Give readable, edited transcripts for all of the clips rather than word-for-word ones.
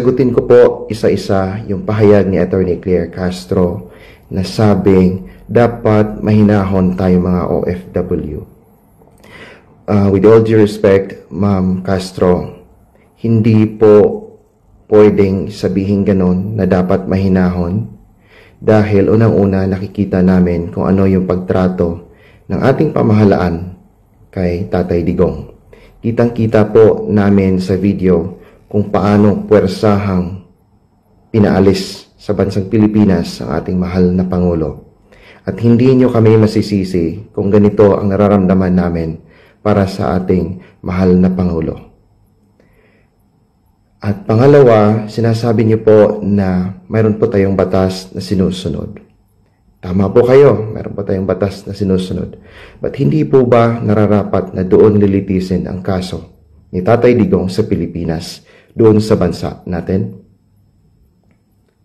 Sagutin ko po isa-isa yung pahayag ni Attorney Claire Castro na sabing dapat mahinahon tayo mga OFW. With all due respect, Ma'am Castro, hindi po pwedeng sabihin ganon na dapat mahinahon dahil unang-una nakikita namin kung ano yung pagtrato ng ating pamahalaan kay Tatay Digong. Kitang-kita po namin sa video kung paano puwersahang pinaalis sa bansang Pilipinas ang ating mahal na Pangulo. At hindi nyo kami masisisi kung ganito ang nararamdaman namin para sa ating mahal na Pangulo. At pangalawa, sinasabi nyo po na mayroon po tayong batas na sinusunod. Tama po kayo, mayroon po tayong batas na sinusunod. But hindi po ba nararapat na doon lilitisin ang kaso ni Tatay Digong sa Pilipinas, doon sa bansa natin?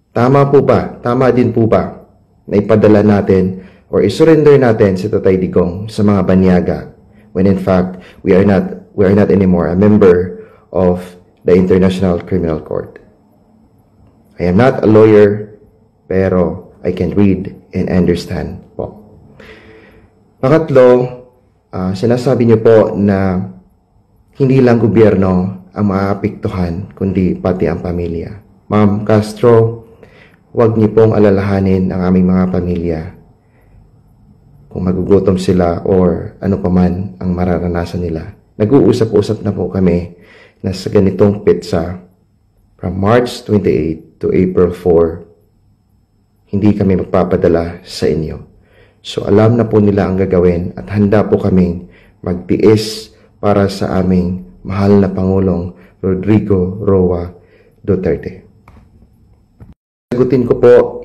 Tama po ba? Tama din po ba na ipadala natin or isurrender natin si Tatay Digong sa mga banyaga when in fact we are not anymore a member of the International Criminal Court? I am not a lawyer, pero I can read and understand po. Pangatlo, sinasabi niyo po na hindi lang gobyerno ang maapektuhan, kundi pati ang pamilya. Ma'am Castro, huwag niyo pong alalahanin ang aming mga pamilya kung magugutom sila or ano paman ang mararanasan nila. Nag-uusap-usap na po kami na sa ganitong petsa from March 28 to April 4, hindi kami magpapadala sa inyo. So alam na po nila ang gagawin at handa po kaming magtiis para sa aming mahal na Pangulong Rodrigo Roa Duterte. Sagutin ko po